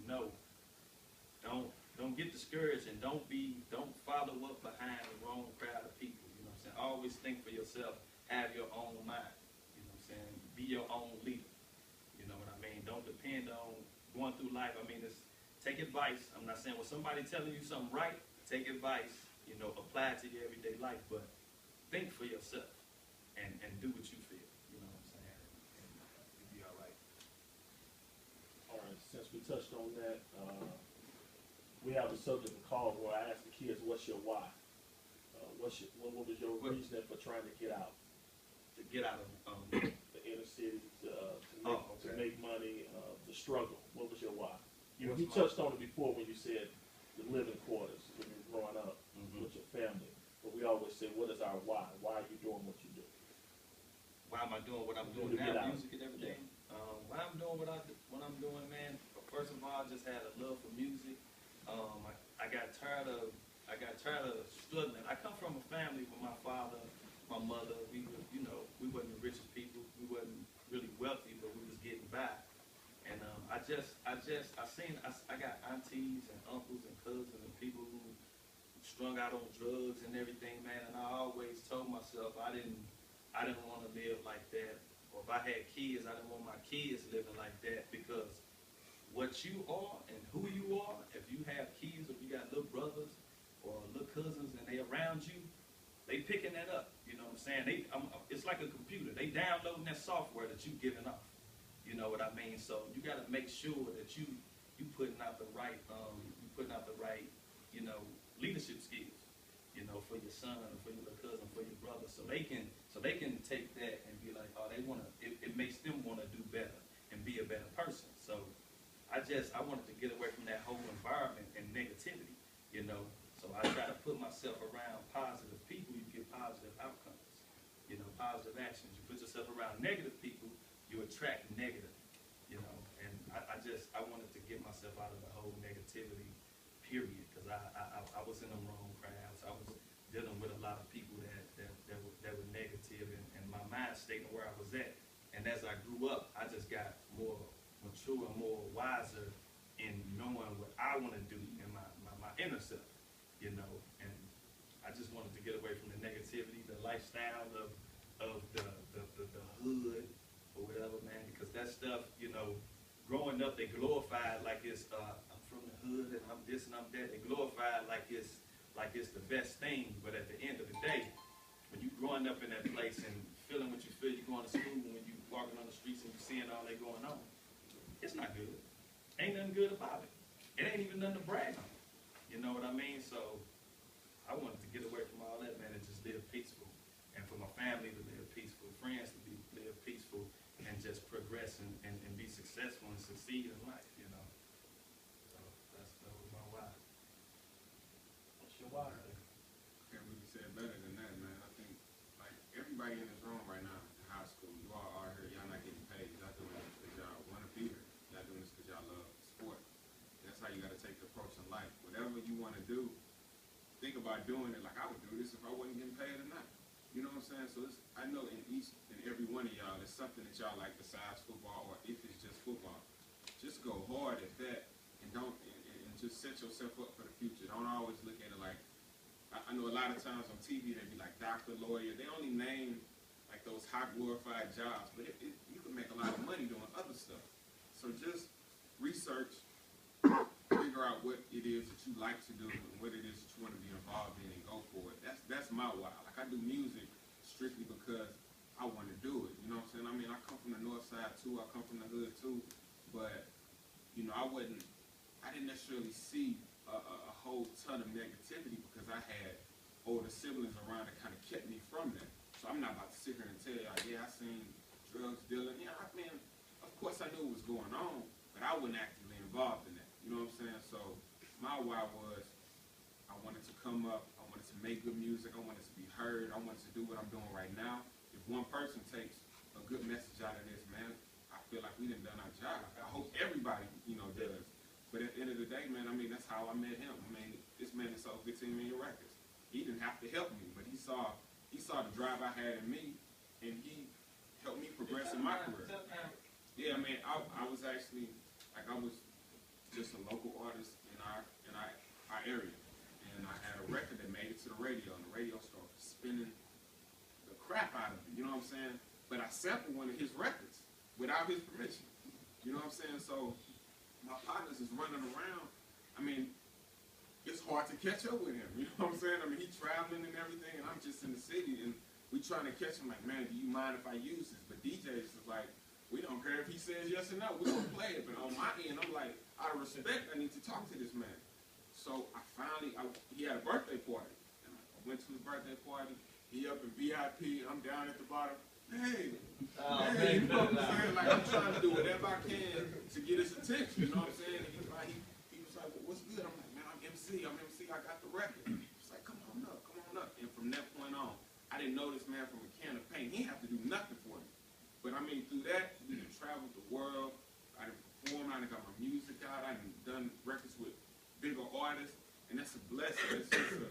know, don't get discouraged and don't follow up behind the wrong crowd of people. You know what I'm saying? Always think for yourself. Have your own mind. You know what I'm saying? Be your own leader. You know what I mean? Don't depend on going through life. I mean, take advice. I'm not saying when somebody telling you something right, take advice. You know, apply it to your everyday life, but think for yourself and do what you feel. You know what I'm saying? And you'll be all right. All right. Since we touched on that, we have a subject called where I ask the kids, "What's your why? What was your reason for trying to get out? To get out of The inner city, to make money, the struggle. What was your why? You touched on it before when you said the living quarters when you were growing up with your family. But we always say, what is our why? Why are you doing what you do? Why am I doing what I'm doing now? Music and everything. Yeah. Why I'm doing what I'm doing, man. First of all, I just had a love for music. I got tired of struggling. I come from a family with my father, my mother. We wasn't the richest people. We wasn't really wealthy, but we was getting by. And I got aunties and uncles and cousins and people who strung out on drugs and everything, man. And I always told myself I didn't want to live like that. Or if I had kids, I didn't want my kids living like that, because what you are and who you are, if you have kids, if you got little brothers or little cousins and they around you, they picking that up. You know what I'm saying? It's like a computer. They downloading that software that you giving off. You know what I mean? So you got to make sure that you putting out the right leadership skills. You know, for your son, or for your cousin, for your brother, so they can take that and be like, oh, it makes them want to do better and be a better person. So I wanted to get away from that whole environment and negativity, you know. So I try to put myself around positive people, you get positive outcomes, you know, positive actions. You put yourself around negative people, you attract negative, you know. And I wanted to get myself out of the whole negativity, period, because I was in the wrong crowds. I was dealing with a lot of people that were negative, and my mind stayed where I was at. And as I grew up, I just got more mature and more wiser in knowing what I want to do in my inner self, you know. And I just wanted to get away from the negativity, the lifestyle of the hood or whatever, man, because that stuff, you know, growing up, they glorified like it's I'm from the hood and I'm this and I'm that. They glorified like it's the best thing, but at the end of the day, when you growing up in that place and feeling what you feel, you're going to school, when you walking on the streets and you seeing all that going on, it's not good. Ain't nothing good about it. It ain't even nothing to brag on. You know what I mean? So I wanted to get away from all that, man, and just live peaceful. And for my family to live peaceful, friends to live peaceful, and just progress and be successful and succeed in life, you know. So that was my why. What's your why? Can't really say it better than that, man. I think, like, everybody in this room right now in high school, you all are here, y'all not getting paid. Y'all doing this because y'all want to be here. Y'all doing this because y'all love sport. That's how you got to take the approach in life. Whatever you want to do, think about doing it like I would do this if I wasn't getting paid or not. You know what I'm saying? So I know in each and every one of y'all, there's something that y'all like besides football, or if it's just football. Just go hard at that, and just set yourself up for the future. Don't always look at it like, I know a lot of times on TV they be like doctor, lawyer. They only name like those high glorified jobs, but you can make a lot of money doing other stuff. So just research, figure out what it is that you like to do and what it is that you want to be involved in, and go for it. That's my why. Like, I do music strictly because I want to do it. You know what I'm saying? I mean, I come from the north side too. I come from the hood too. But, you know, I didn't necessarily see a whole ton of negativity because I had older siblings around that kind of kept me from that. So I'm not about to sit here and tell y'all, yeah, I seen drugs dealing. Yeah, I mean, of course I knew what was going on, but I wasn't actively involved in that. You know what I'm saying? So my why was, I wanted to come up, I wanted to make good music, I wanted to be heard, I wanted to do what I'm doing right now. If one person takes a good message out of this, man, I feel like we done our job. I hope everybody, you know, does. But at the end of the day, man, I mean, that's how I met him. I mean, this man that sold 15 million records. He didn't have to help me, but he saw the drive I had in me, and he helped me progress in my career. Yeah, I mean, I was actually, like, I was just a area. And I had a record that made it to the radio, and the radio started spinning the crap out of it, you know what I'm saying? But I sampled one of his records without his permission, you know what I'm saying? So my partners is running around. I mean, it's hard to catch up with him, you know what I'm saying? I mean, he's traveling and everything, and I'm just in the city, and we trying to catch him like, man, do you mind if I use this? But DJs is like, we don't care if he says yes or no, we don't play it. But on my end, I'm like, out of respect, I need to talk to this man. So I finally, he had a birthday party, and I went to his birthday party. He up in VIP, I'm down at the bottom. Hey, hey, you know what I'm saying? Like, I'm trying to do whatever I can to get his attention, you know what I'm saying? And he was like, well, what's good? I'm like, man, I'm MC, I got the record. He's like, come on up. And from that point on, I didn't know this man from a can of paint. He didn't have to do nothing for me. But I mean, through that, we done traveled the world. I done performed, I done got my music out, I done records with bigger artists, and that's a blessing. It's just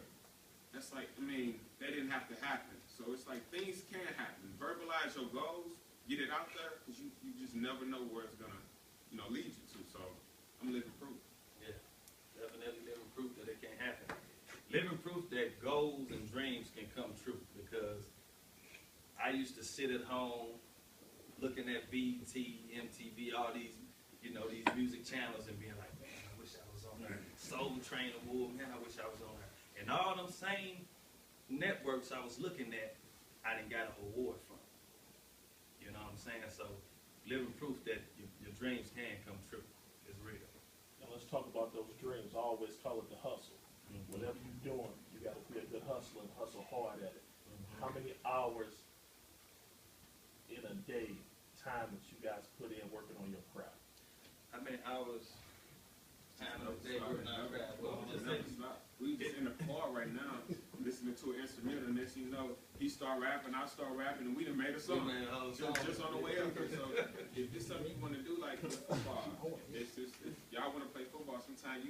that's like, I mean, that didn't have to happen. So it's like things can happen. Verbalize your goals, get it out there, because you just never know where it's gonna, lead you to. So I'm living proof. Yeah, definitely living proof that it can happen. Living proof that goals and dreams can come true, because I used to sit at home looking at BET, MTV, all these, these music channels and being like, man, I wish I was on there. Soul Train Award, man, I wish I was on there. And all them same networks I was looking at, I done got an award from. You know what I'm saying? So living proof that your dreams can come true is real. And let's talk about those dreams. I always call it the hustle. Mm-hmm. Whatever you're doing, you got to be a good hustler and hustle hard at it. Mm-hmm. How many hours in a day, time that you guys put in working on your craft? How many hours time in a day working on your craft? Well, we just in the car right now, listening to an instrumental, and next thing you know, he start rapping, I start rapping, and we done made a song. Just on the way up here. So if it's something you want to do, like football, if y'all want to play football, sometimes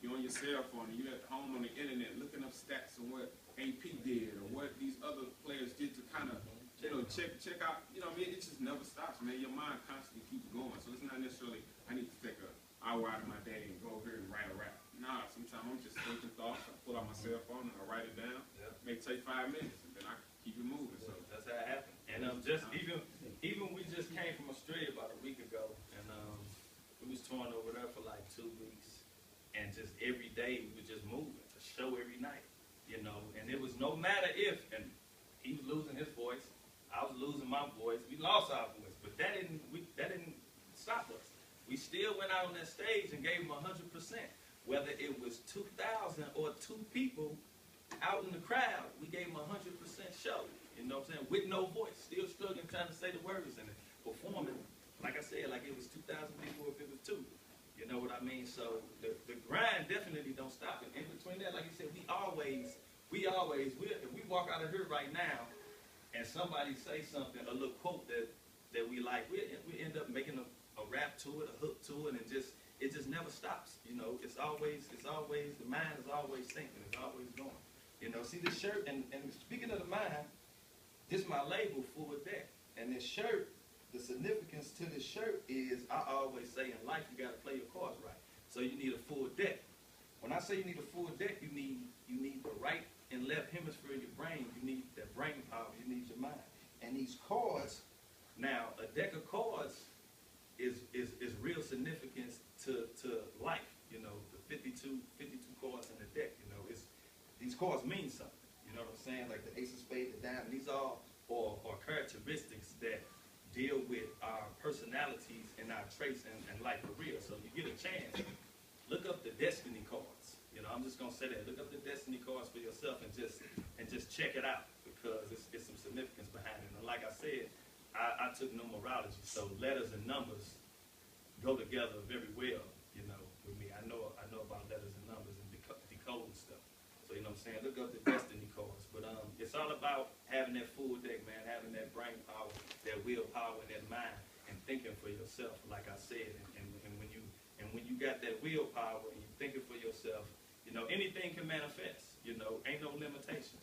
you're on your cell phone and you're at home on the internet looking up stats on what AP did or what these other players did to kind of, check out, it just never stops, man. Your mind constantly keeps going. So it's not necessarily, I need to take an hour out of my day and go over here and write a rap. Nah, sometimes I'm just thinking thoughts. I pull out my cell phone and I write it down. Yep. May take 5 minutes and then I keep it moving. So that's how it happened. And just even we just came from Australia about a week ago, and we was touring over there for like 2 weeks, and just every day we were just moving, a show every night, and it was no matter if, and he was losing his voice, I was losing my voice, we lost our voice, but that didn't stop us. We still went out on that stage and gave them 100%, whether it was 2,000 or 2 people out in the crowd, we gave them 100% show. You know what I'm saying? With no voice, still struggling, trying to say the words and performing. Like I said, like it was 2,000 people if it was 2. You know what I mean? So the grind definitely don't stop. And in between that, like you said, if we walk out of here right now and somebody say something, a little quote that we like, we end up making a rap to it, a hook to it, and it just never stops. It's always the mind is always thinking, it's always going. See this shirt, and speaking of the mind, this is my label, Full Deck. And this shirt, the significance to this shirt is, I always say in life, you got to play your cards right. So you need a full deck. When I say you need a full deck, you need the right and left hemisphere of your brain. You need that brain power. You need your mind. And these cards, now a deck of cards is real significance to life. The 52 cards in the deck. These cards mean something. You know what I'm saying? Like the Ace of Spades, the Diamond. These all are characteristics that deal with our personalities and our traits and life for real. So you get a chance, look up the destiny cards. I'm just gonna say that. Look up the destiny cards for yourself and just check it out, because it's some significance behind it. And like I said, I took numerology, so letters and numbers go together very well. With me, I know about letters and numbers and decoding stuff. So you know what I'm saying. Look up the destiny cards. But it's all about having that full deck, man. Having that brain power, that willpower, and that mind, and thinking for yourself. Like I said, and when you got that willpower and you thinking for yourself, anything can manifest. Ain't no limitations.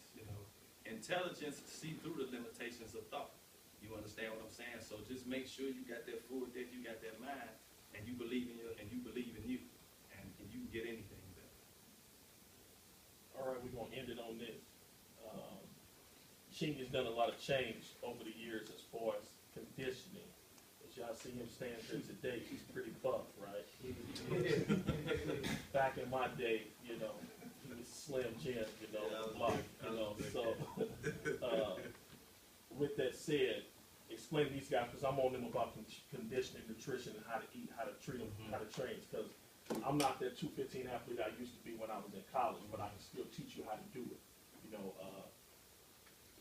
Intelligence see through the limitations of thought. You understand what I'm saying? So just make sure you got that full deck, you got that mind, and you believe in you, and you can get anything done. Chingy's done a lot of change over the years as far as conditioning. As y'all see him stand here today, he's pretty buff, right? Back in my day, you know, he was Slim Jim, you know, block, you know. So, with that said, explain to these guys, because I'm on them about conditioning, nutrition, and how to eat, how to treat them, how to train. Because I'm not that 215 athlete I used to be when I was in college, but I can still teach you how to do it. You know,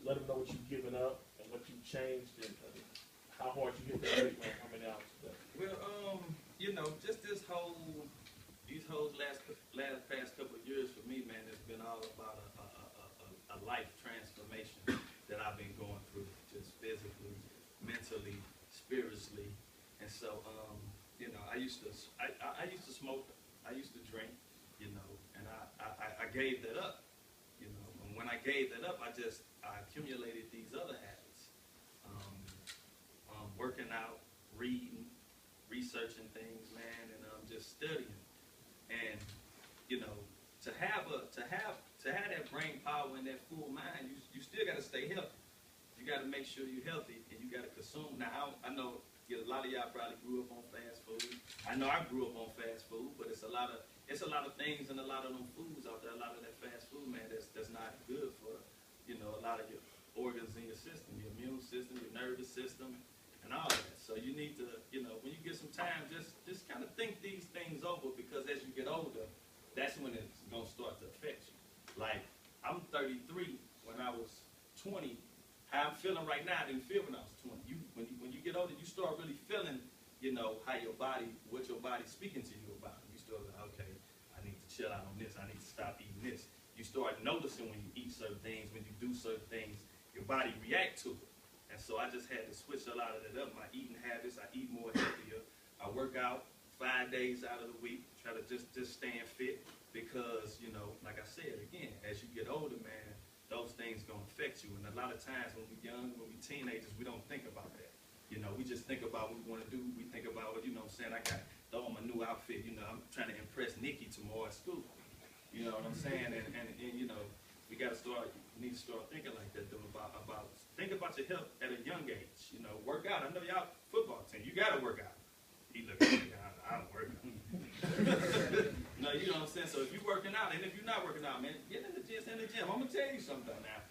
let them know what you've given up and what you've changed and how hard you hit that weight, man. How many hours today? Well, you know, just these whole past couple of years for me, man, it's been all about a life transformation that I've been going through, just physically, mentally, spiritually, and so, you know, I used to smoke, I used to drink, you know, and I gave that up, you know, and when I gave that up, I accumulated these other habits, working out, reading, researching things, man, and just studying, and you know, to have that brain power and that full mind, you still got to stay healthy. You got to make sure you're healthy, and you got to consume. Now, I know a lot of y'all probably grew up on fast food. I know I grew up on fast food, but it's a lot of things and a lot of them foods out there. A lot of that fast food, man, that's not good for, you know, a lot of your organs in your system, your immune system, your nervous system, and all that. So you need to, you know, when you get some time, just kind of think these things over, because as you get older, that's when it's gonna start to affect you. Like, I'm 33. When I was 20, how I'm feeling right now, I didn't feel when I was 20. When you get older, you start really feeling, you know, how your body, what your body's speaking to you about. You start like, okay, I need to chill out on this. I need to stop eating this. You start noticing when you eat certain things, when you do certain things, your body react to it. And so I just had to switch a lot of that up. My eating habits, I eat more healthier. I work out 5 days out of the week, try to just staying fit, because, you know, like I said, again, as you get older, man, those things gonna affect you. And a lot of times when we're young, when we're teenagers, we don't think about that. You know, we just think about what we want to do. We think about, you know what I'm saying, I got to throw on my new outfit. You know, I'm trying to impress Nikki tomorrow at school. You know what I'm saying? And you know, we got to need to start thinking like that, though, think about your health at a young age. You know, work out. I know y'all football team, you got to work out. He look at me, I don't work out. No, you know what I'm saying? So if you're working out, and if you're not working out, man, get in the gym, I'm going to tell you something now.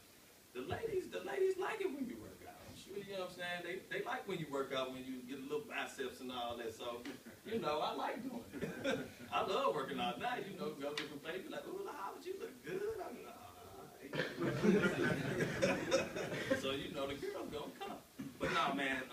The ladies like it when you work out. I'm sure, you know what I'm saying? They like when you work out, when you get a little biceps and all that. So, you know, I like doing it. I love working out now. You know, go to different places, like, ooh, how would you look good? I'm like, so, you know, the girl's going to come. But no, man,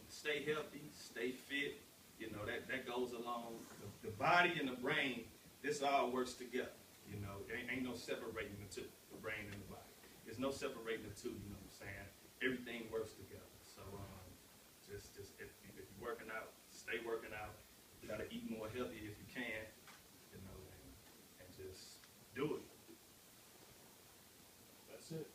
stay healthy, stay fit. You know, that goes along. The body and the brain, this all works together. You know, there ain't no separating the two, the brain and the body. There's no separating the two, you know what I'm saying? Everything works together. So, just if you're working out, stay working out. You gotta eat more healthy if you can, you know, and just do it. That's it.